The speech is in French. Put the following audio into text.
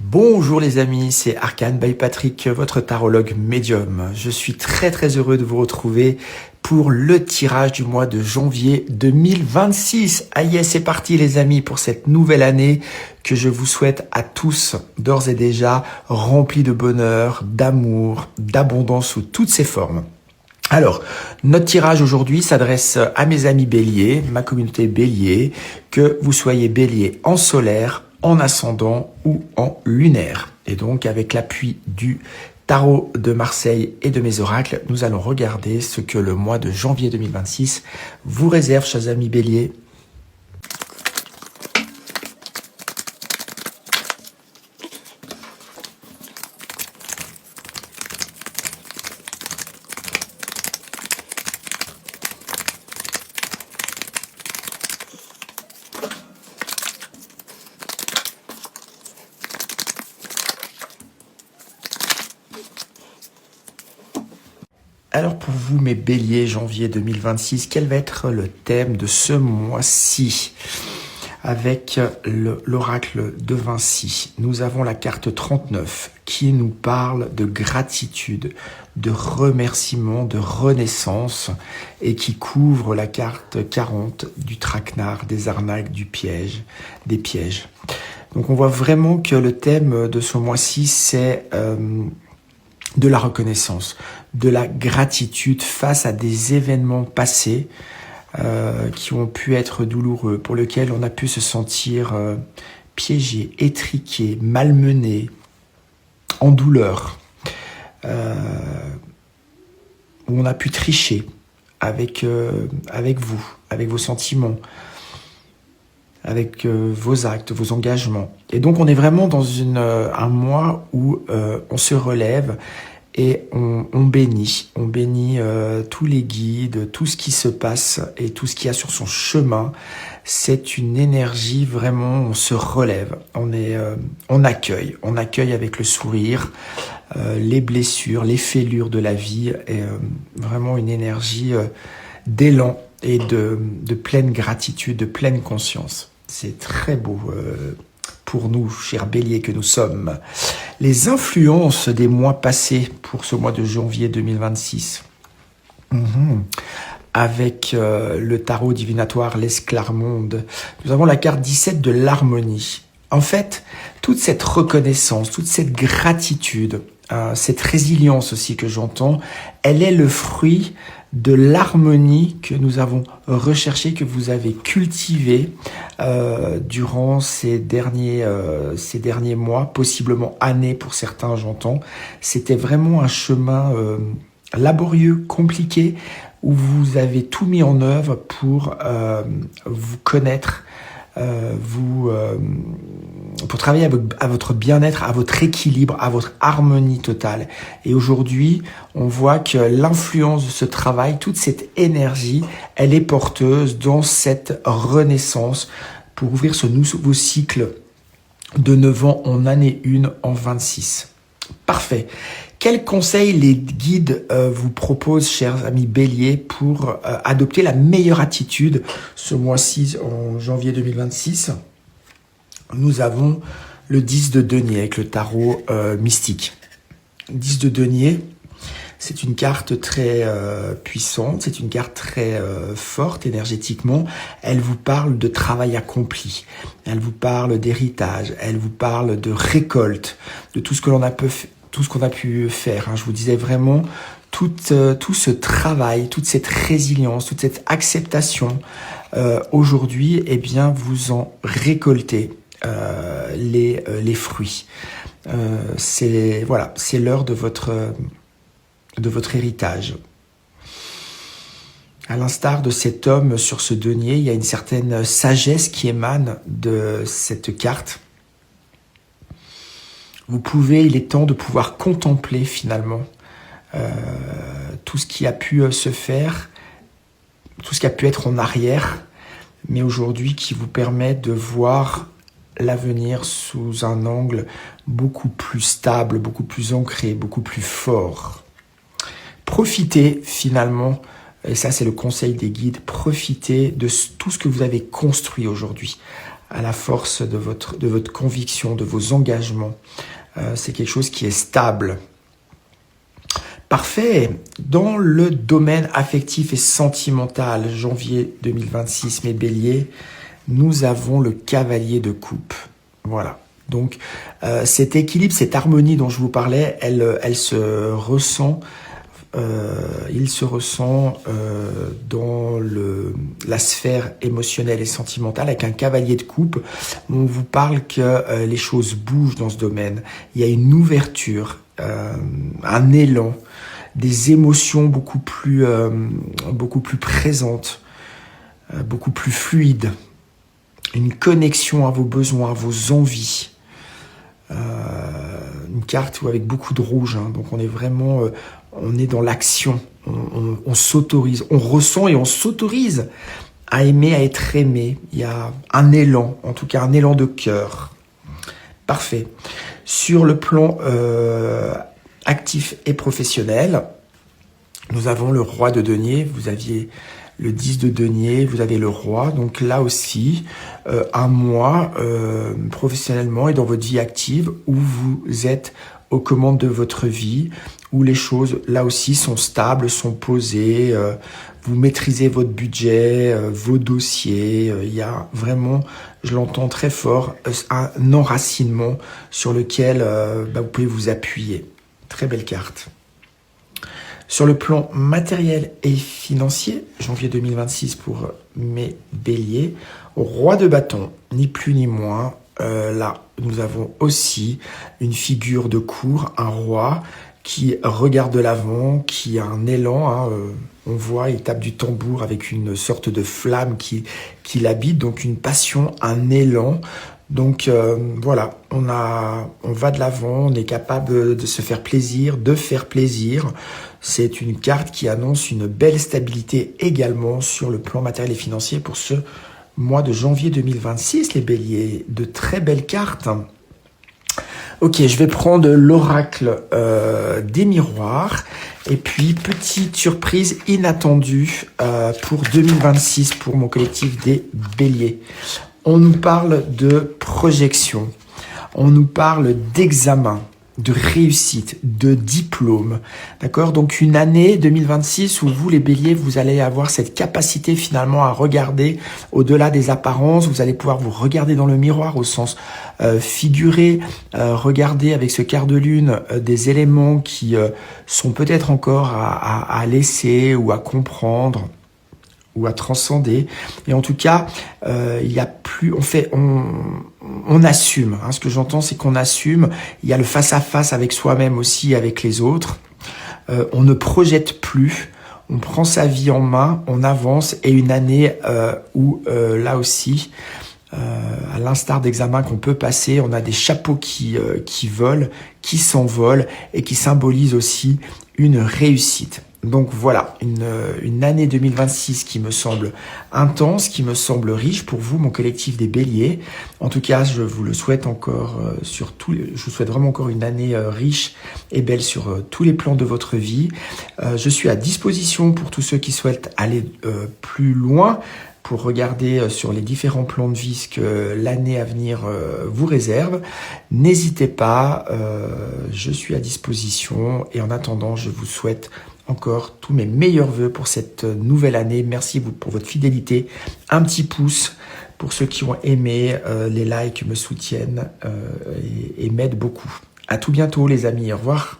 Bonjour les amis, c'est Arcane by Patrick, votre tarologue médium. Je suis très heureux de vous retrouver pour le tirage du mois de janvier 2026. Aïe, c'est parti les amis pour cette nouvelle année que je vous souhaite à tous d'ores et déjà remplie de bonheur, d'amour, d'abondance sous toutes ses formes. Alors, notre tirage aujourd'hui s'adresse à mes amis béliers, ma communauté bélier, que vous soyez bélier en solaire, en ascendant ou en lunaire. Et donc, avec l'appui du tarot de Marseille et de mes oracles, nous allons regarder ce que le mois de janvier 2026 vous réserve, chers amis béliers. Alors pour vous, mes béliers, janvier 2026, quel va être le thème de ce mois-ci? Avec l'oracle de Vinci, nous avons la carte 39 qui nous parle de gratitude, de remerciement, de renaissance et qui couvre la carte 40 du traquenard, des arnaques, du piège, des pièges. Donc on voit vraiment que le thème de ce mois-ci, c'est de la reconnaissance, de la gratitude face à des événements passés qui ont pu être douloureux, pour lesquels on a pu se sentir piégé, étriqué, malmené, en douleur, où on a pu tricher avec vous, avec vos sentiments, avec vos actes, vos engagements. Et donc on est vraiment dans un mois où on se relève et on bénit tous les guides, tout ce qui se passe et tout ce qu'il y a sur son chemin. C'est une énergie vraiment, on se relève, on accueille avec le sourire les blessures, les fêlures de la vie, et vraiment une énergie d'élan et de pleine gratitude, de pleine conscience. C'est très beau pour nous, chers béliers que nous sommes. Les influences des mois passés pour ce mois de janvier 2026. Avec le tarot divinatoire l'Esclarmonde, nous avons la carte 17 de l'harmonie. En fait, toute cette reconnaissance, toute cette gratitude, cette résilience aussi que j'entends, elle est le fruit de l'harmonie que nous avons recherchée, que vous avez cultivée durant ces derniers mois, possiblement années pour certains, j'entends. C'était vraiment un chemin laborieux, compliqué, où vous avez tout mis en œuvre pour vous connaître, pour travailler à votre bien-être, à votre équilibre, à votre harmonie totale. Et aujourd'hui, on voit que l'influence de ce travail, toute cette énergie, elle est porteuse dans cette renaissance pour ouvrir ce nouveau cycle de 9 ans en année 1 en 26. Parfait. Quels conseils les guides vous proposent, chers amis béliers, pour adopter la meilleure attitude ce mois-ci, en janvier 2026? Nous avons le 10 de denier avec le tarot mystique. 10 de denier, c'est une carte très puissante, c'est une carte très forte énergétiquement. Elle vous parle de travail accompli, elle vous parle d'héritage, elle vous parle de récolte, de tout ce que l'on a pu faire. Je vous disais vraiment tout ce travail, toute cette résilience, toute cette acceptation. Aujourd'hui, eh bien, vous en récoltez les fruits. C'est l'heure de votre héritage. À l'instar de cet homme sur ce denier, il y a une certaine sagesse qui émane de cette carte. Il est temps de pouvoir contempler finalement tout ce qui a pu se faire, tout ce qui a pu être en arrière, mais aujourd'hui qui vous permet de voir l'avenir sous un angle beaucoup plus stable, beaucoup plus ancré, beaucoup plus fort. Profitez finalement, et ça c'est le conseil des guides, profitez de tout ce que vous avez construit aujourd'hui. à la force de votre conviction, de vos engagements. C'est quelque chose qui est stable. Parfait. Dans le domaine affectif et sentimental, janvier 2026, mes béliers, nous avons le cavalier de coupe. Voilà. Donc, cet équilibre, cette harmonie dont je vous parlais, elle se ressent, il se ressent dans la sphère émotionnelle et sentimentale. Avec un cavalier de coupe, on vous parle que les choses bougent dans ce domaine. Il y a une ouverture, un élan, des émotions beaucoup plus présentes, beaucoup plus fluides, une connexion à vos besoins, à vos envies. Une carte avec beaucoup de rouge, hein, donc on est vraiment, on est dans l'action, on s'autorise, on ressent et on s'autorise à aimer, à être aimé. Il y a un élan, en tout cas un élan de cœur. Parfait. Sur le plan actif et professionnel, nous avons le roi de denier. Vous aviez le 10 de denier, vous avez le roi. Donc là aussi, un mois professionnellement et dans votre vie active où vous êtes aux commandes de votre vie, où les choses là aussi sont stables, sont posées. Vous maîtrisez votre budget, vos dossiers. Il y a vraiment, je l'entends très fort, un enracinement sur lequel vous pouvez vous appuyer. Très belle carte. Sur le plan matériel et financier, janvier 2026 pour mes béliers, roi de bâton, ni plus ni moins. Là, nous avons aussi une figure de cour, un roi qui regarde de l'avant, qui a un élan. Hein, on voit, il tape du tambour avec une sorte de flamme qui l'habite, donc une passion, un élan. Donc voilà, on va de l'avant, on est capable de se faire plaisir, de faire plaisir. C'est une carte qui annonce une belle stabilité également sur le plan matériel et financier pour ce mois de janvier 2026, les béliers. De très belles cartes. Ok, je vais prendre l'oracle des miroirs. Et puis, petite surprise inattendue pour 2026 pour mon collectif des béliers. On nous parle de projection, on nous parle d'examen, de réussite, de diplôme, d'accord? Donc une année 2026 où vous, les béliers, vous allez avoir cette capacité finalement à regarder au-delà des apparences. Vous allez pouvoir vous regarder dans le miroir au sens figuré, regarder avec ce quart de lune des éléments qui sont peut-être encore à laisser ou à comprendre ou à transcender. Et en tout cas, il y a plus, on assume. Hein. Ce que j'entends, c'est qu'on assume. Il y a le face-à-face avec soi-même aussi, avec les autres. On ne projette plus. On prend sa vie en main, on avance. Et une année où, là aussi, à l'instar d'examens qu'on peut passer, on a des chapeaux qui volent, qui s'envolent et qui symbolisent aussi une réussite. Donc voilà, une année 2026 qui me semble intense, qui me semble riche pour vous, mon collectif des béliers. En tout cas, je vous le souhaite encore je vous souhaite vraiment encore une année riche et belle sur tous les plans de votre vie. Je suis à disposition pour tous ceux qui souhaitent aller plus loin, pour regarder sur les différents plans de vie ce que l'année à venir vous réserve. N'hésitez pas, je suis à disposition et en attendant, je vous souhaite encore tous mes meilleurs vœux pour cette nouvelle année. Merci pour votre fidélité. Un petit pouce pour ceux qui ont aimé, les likes me soutiennent et m'aident beaucoup. À tout bientôt les amis, au revoir.